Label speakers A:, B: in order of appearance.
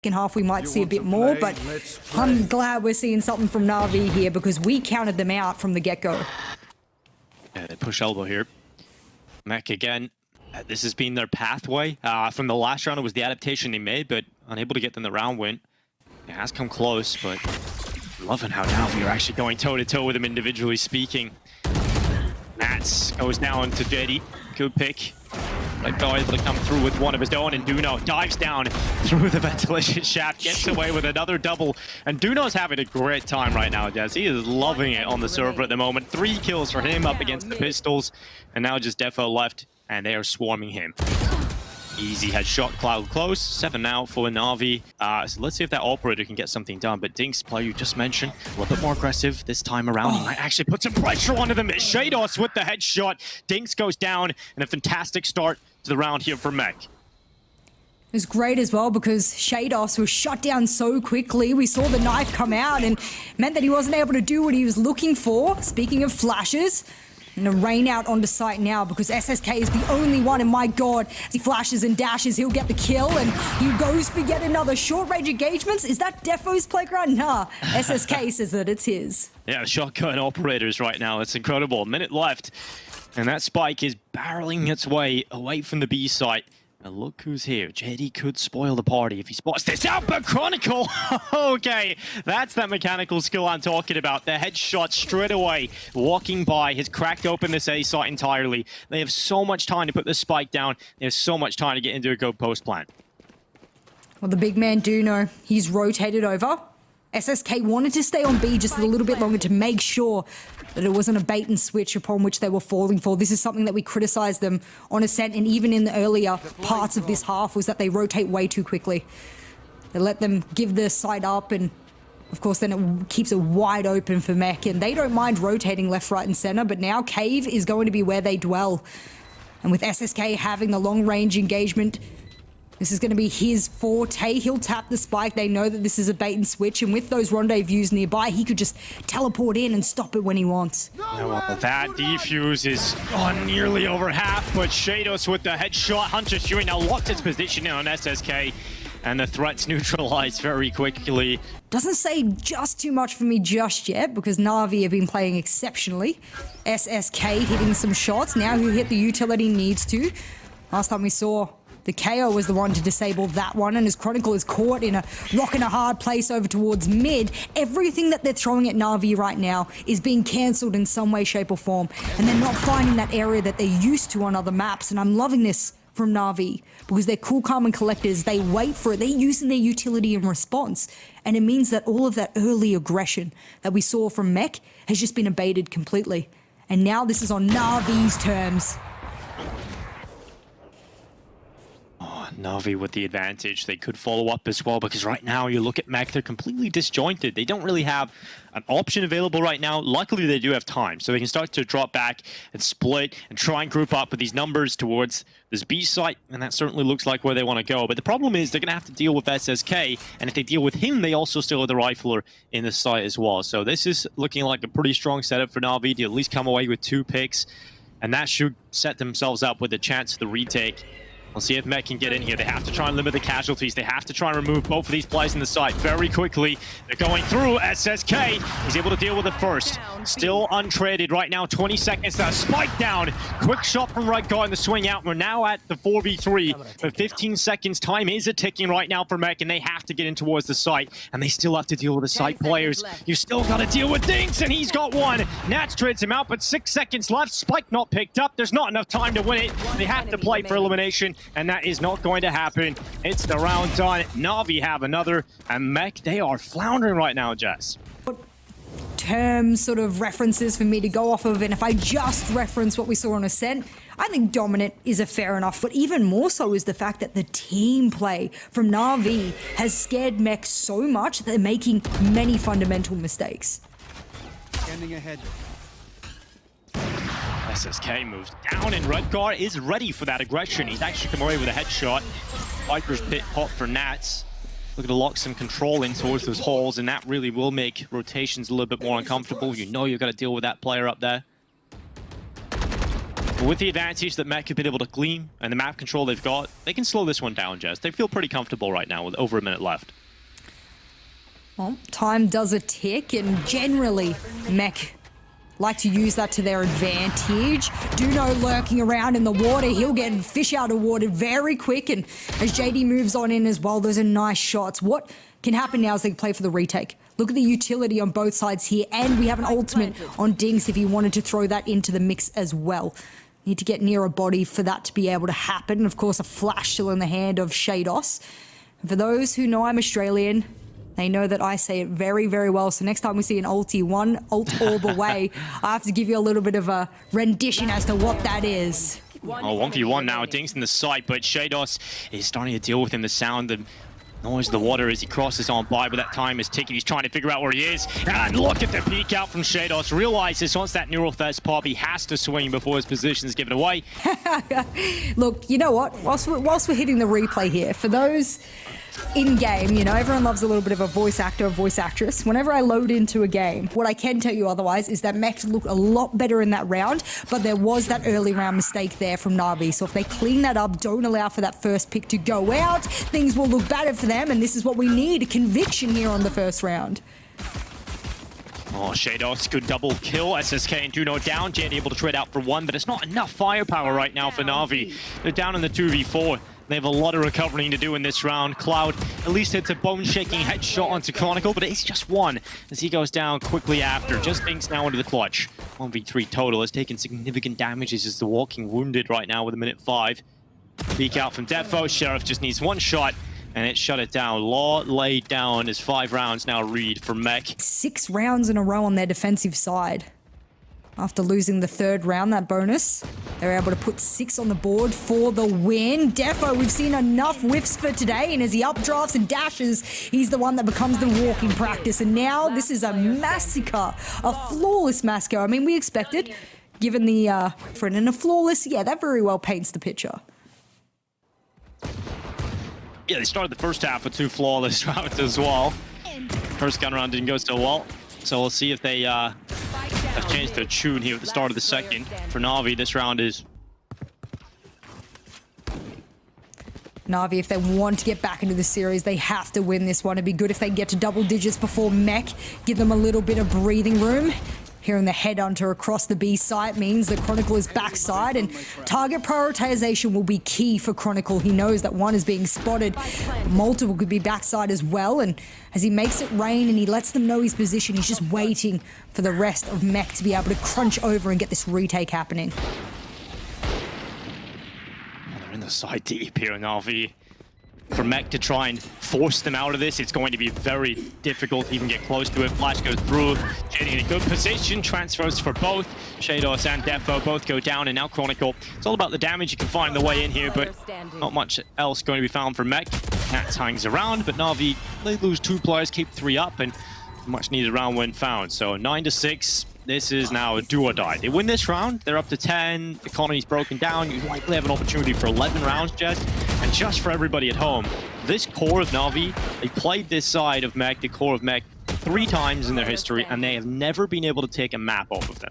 A: second half we might see a bit more, but I'm glad we're seeing something from NAVI here because we counted them out from the get-go.
B: Yeah, they push elbow here. Mech again. This has been their pathway. From the last round, it was the adaptation they made, but unable to get them the round win. It has come close, but loving how NAVI are actually going toe-to-toe with them individually speaking. Nats goes down to JD. Good pick. Red Guy able to come through with one of his own, and Duno dives down through the ventilation shaft, gets away with another double. And Duno's having a great time right now, Jazz. He is loving it on the server at the moment. 3 kills for him up against the Pistols, and now just Defo left, and they are swarming him. Easy headshot, Cloud close. 7 now for NAVI. So let's see if that operator can get something done. But Dinks, player you just mentioned, a little bit more aggressive this time around. He might actually put some pressure onto them. Shados with the headshot. Dinks goes down, and a fantastic start to the round here for Mech.
A: It was great as well because Shados was shut down so quickly. We saw the knife come out and meant that he wasn't able to do what he was looking for. Speaking of flashes, and a rain out onto site now because SSK is the only one, and my god, as he flashes and dashes, he'll get the kill, and he goes for yet another short-range engagements. Is that Defo's playground? Nah, SSK says that it's his.
B: Yeah, shotgun operators right now. It's incredible. A minute left, and that spike is barreling its way away from the B site. And look who's here. JD could spoil the party if he spots this out, but Chronicle! Okay, that's that mechanical skill I'm talking about. The headshot straight away, walking by, has cracked open this A site entirely. They have so much time to put this spike down. They have so much time to get into a go post plan.
A: Well, the big man do know he's rotated over. SSK wanted to stay on B just a little bit longer to make sure that it wasn't a bait and switch upon which they were falling for. This is something that we criticized them on Ascent, and even in the earlier parts of this half, was that they rotate way too quickly. They let them give the side up, and of course then it keeps it wide open for Mech, and they don't mind rotating left, right and center, but now Cave is going to be where they dwell. And with SSK having the long range engagement, this is going to be his forte. He'll tap the spike. They know that this is a bait and switch, and with those rendezvous nearby, he could just teleport in and stop it when he wants.
B: That defuse is on nearly over half, but Shados with the headshot. Hunter Shuri now locked its position in on SSK, and the threat's neutralized very quickly.
A: Doesn't say just too much for me just yet, because NAVI have been playing exceptionally. SSK hitting some shots. Now he'll hit the util that he needs to. Last time we saw, the KO was the one to disable that one, and as Chronicle is caught in a rock and a hard place over towards mid, everything that they're throwing at NAVI right now is being cancelled in some way, shape or form, and they're not finding that area that they're used to on other maps, and I'm loving this from NAVI because they're cool, calm and collectors. They wait for it. They're using their utility in response, and it means that all of that early aggression that we saw from Mech has just been abated completely, and now this is on NAVI's terms.
B: NAVI with the advantage. They could follow up as well, because right now you look at Mech, they're completely disjointed. They don't really have an option available right now. Luckily, they do have time, so they can start to drop back and split and try and group up with these numbers towards this B site, and that certainly looks like where they want to go. But the problem is they're going to have to deal with SSK, and if they deal with him, they also still have the Rifler in the site as well. So this is looking like a pretty strong setup for NAVI to at least come away with 2 picks, and that should set themselves up with a chance to the retake. We'll see if Mech can get in here. They have to try and limit the casualties. They have to try and remove both of these players in the site very quickly. They're going through. SSK, he's able to deal with it first. Still untraded right now. 20 seconds. That spike down. Quick shot from Red Guy in the swing out. We're now at the 4v3. But 15 seconds. Time is a ticking right now for Mech, and they have to get in towards the site. And they still have to deal with the site players. You've still got to deal with Dinks, and he's got one. Nats trades him out, but 6 seconds left. Spike not picked up. There's not enough time to win it. They have to play for elimination, and that is not going to happen. It's the round done. NAVI have another, and Mech, they are floundering right now, Jess.
A: Term sort of references for me to go off of, and if I just reference what we saw on Ascent, I think dominant is a fair enough, but even more so is the fact that the team play from NAVI has scared Mech so much that they're making many fundamental mistakes.
C: Standing ahead.
B: SSK moves down, and Redgar is ready for that aggression. He's actually come away with a headshot. Viper's pit pop for Nats. Looking to lock some control in towards those holes, and that really will make rotations a little bit more uncomfortable. You know you've got to deal with that player up there. With the advantage that Mech have been able to glean and the map control they've got, they can slow this one down, Jess. They feel pretty comfortable right now with over a minute left.
A: Well, time does a tick, and generally, Mech like to use that to their advantage. Duno lurking around in the water. He'll get fish out of water very quick, and as JD moves on in as well, those are nice shots. What can happen now is they play for the retake. Look at the utility on both sides here, and we have an ultimate on Dinks if he wanted to throw that into the mix as well. Need to get near a body for that to be able to happen. And of course, a flash still in the hand of Shados. For those who know I'm Australian, they know that I say it very, very well. So next time we see an ulti, one ult orb away, I have to give you a little bit of a rendition as to what that is.
B: Oh, 1v1 now. Dinks in the sight, but Shados is starting to deal with him. The sound, the noise of the water as he crosses on by, but that time is ticking. He's trying to figure out where he is. And look at the peek out from Shados. Realizes once that neural thirst pop, he has to swing before his position is given away.
A: Look, you know what? Whilst we're hitting the replay here, for those in-game, you know, everyone loves a little bit of a voice actor or voice actress. Whenever I load into a game, what I can tell you otherwise is that Mech looked a lot better in that round, but there was that early round mistake there from NAVI. So if they clean that up, don't allow for that first pick to go out, things will look better for them, and this is what we need, a conviction here on the first round.
B: Oh, Shados, good double kill. SSK and Duno down. Jade able to trade out for one, but it's not enough firepower right now for NAVI. They're down in the 2v4. They have a lot of recovering to do in this round. Cloud at least hits a bone-shaking headshot onto Chronicle, but it's just one as he goes down quickly after. Just Dinks now into the clutch. 1v3 total has taken significant damages as the walking wounded right now with a minute 5. Peek out from Defo. Sheriff just needs one shot, and it shut it down. Law laid down as 5 rounds now read for Mech.
A: 6 rounds in a row on their defensive side. After losing the 3rd round, that bonus, they're able to put 6 on the board for the win. Defo, we've seen enough whiffs for today, and as he updrafts and dashes, he's the one that becomes the walking practice. And now this is a massacre, a flawless massacre. I mean, we expected, given the front, and a flawless, yeah, that very well paints the picture.
B: Yeah, they started the first half with 2 flawless rounds as well. First gun round didn't go so well, so we'll see if they have changed their tune here at the start of the second. For NAVI, this round is...
A: NAVI, if they want to get back into the series, they have to win this one. It'd be good if they get to double digits before Mech, give them a little bit of breathing room. Hearing the headhunter across the B site means that Chronicle is backside, and target prioritization will be key for Chronicle. He knows that one is being spotted. Multiple could be backside as well, and as he makes it rain and he lets them know his position, he's just waiting for the rest of Mech to be able to crunch over and get this retake happening.
B: They're in the side deep here in RV. For Mech to try and force them out of this, it's going to be very difficult to even get close to it. Flash goes through, getting in a good position, transfers for both. Shados and Defo both go down, and now Chronicle. It's all about the damage you can find the way in here, but not much else going to be found for Mech. Nats hangs around, but Na'Vi, they lose 2 players, keep 3 up, and much needed round win found. So 9-6. This is now a do or die. They win this round, they're up to 10, economy's broken down, you likely have an opportunity for 11 rounds, Jess. And just for everybody at home, this core of Na'Vi, they played this side of Mech, the core of Mech, 3 times in their history, and they have never been able to take a map off of them.